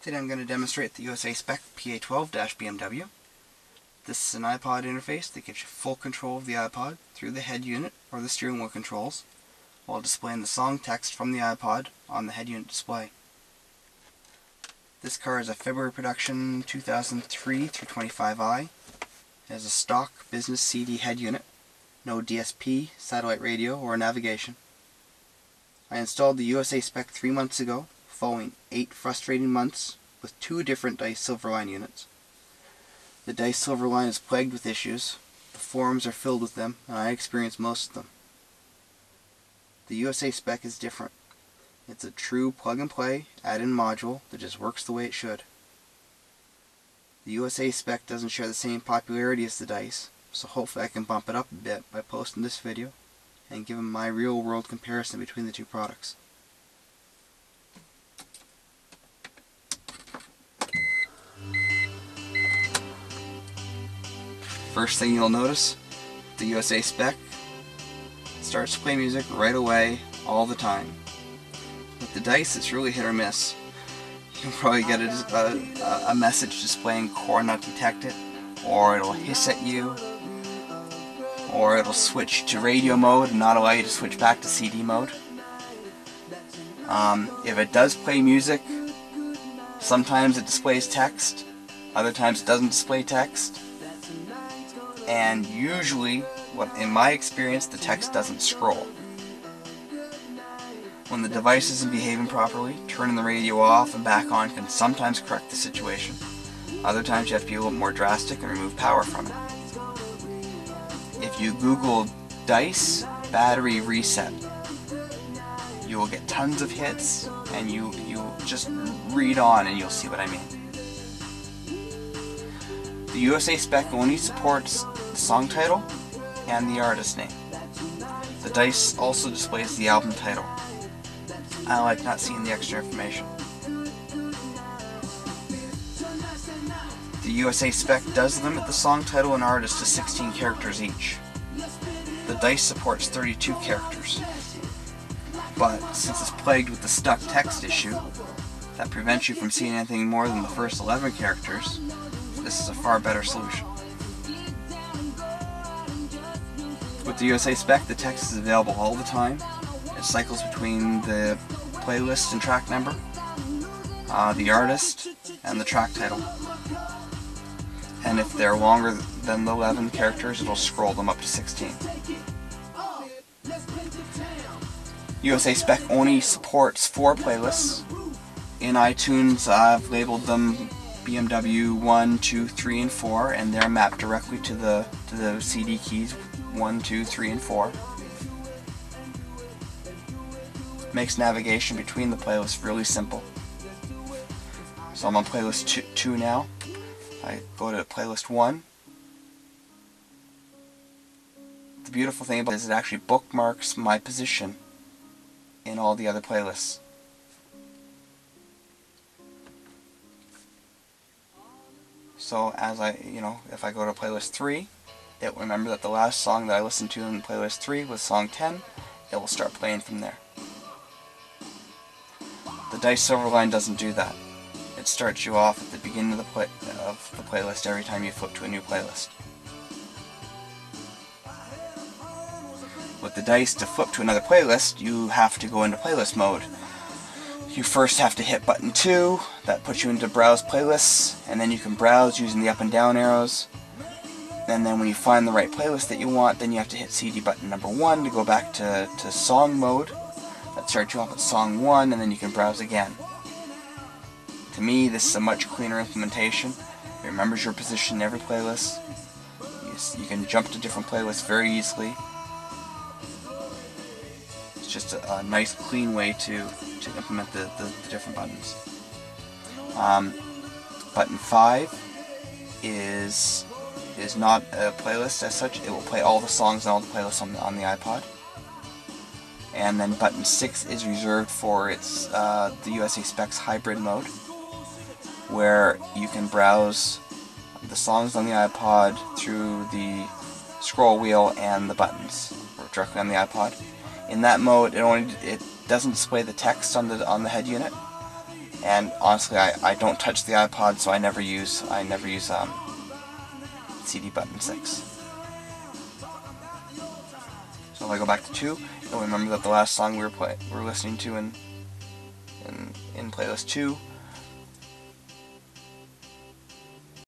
Today I'm going to demonstrate the USA-Spec PA12-BMW. This is an iPod interface that gives you full control of the iPod through the head unit or the steering wheel controls while displaying the song text from the iPod on the head unit display. This car is a February production 2003 through 25i. It has a stock business CD head unit, no DSP, satellite radio, or navigation. I installed the USA-Spec 3 months ago, following 8 frustrating months with 2 different Dice Silverline units. The Dice Silverline is plagued with issues, the forums are filled with them, and I experience most of them. The USA-Spec is different. It's a true plug-and-play, add-in module that just works the way it should. The USA-Spec doesn't share the same popularity as the Dice, so hopefully I can bump it up a bit by posting this video and giving my real-world comparison between the two products. First thing you'll notice, the USA-Spec starts to play music right away, all the time. With the Dice, it's really hit or miss. You'll probably get a message displaying core not detected, or it'll hiss at you, or it'll switch to radio mode and not allow you to switch back to CD mode. If it does play music, sometimes it displays text, other times it doesn't display text. And usually, in my experience, the text doesn't scroll. When the device isn't behaving properly, turning the radio off and back on can sometimes correct the situation. Other times you have to be a little more drastic and remove power from it. If you Google Dice battery reset, you will get tons of hits, and you just read on and you'll see what I mean. The USA-Spec only supports the song title and the artist name. The Dice also displays the album title. I like not seeing the extra information. The USA-Spec does limit the song title and artist to 16 characters each. The Dice supports 32 characters. But since it's plagued with the stuck text issue that prevents you from seeing anything more than the first 11 characters, this is a far better solution. With the USA-Spec, the text is available all the time. It cycles between the playlist and track number, the artist, and the track title. And if they're longer than the 11 characters, it'll scroll them up to 16. USA-Spec only supports 4 playlists. In iTunes, I've labeled them BMW 1, 2, 3, and 4, and they're mapped directly to the CD keys 1, 2, 3, and 4. Makes navigation between the playlists really simple. So I'm on playlist 2 now. I go to playlist 1. The beautiful thing about it is it actually bookmarks my position in all the other playlists. So as if I go to playlist 3, it will remember that the last song that I listened to in playlist 3 was song 10. It will start playing from there. The Dice Silverline doesn't do that. It starts you off at the beginning of the playlist every time you flip to a new playlist. With the Dice, to flip to another playlist, you have to go into playlist mode. You first have to hit button 2, that puts you into browse playlists, and then you can browse using the up and down arrows. And then when you find the right playlist that you want, then you have to hit CD button number 1 to go back to song mode. That starts you off at song 1, and then you can browse again. To me, this is a much cleaner implementation. It remembers your position in every playlist. You can jump to different playlists very easily. It's just a nice, clean way to implement the different buttons. Button 5 is not a playlist as such. It will play all the songs and all the playlists on the iPod. And then button 6 is reserved for the USA-Spec's hybrid mode, where you can browse the songs on the iPod through the scroll wheel and the buttons directly on the iPod. In that mode, it doesn't display the text on the head unit, And honestly, I don't touch the iPod, so I never use CD button 6. So if I go back to 2, you'll remember that the last song we were listening to in playlist 2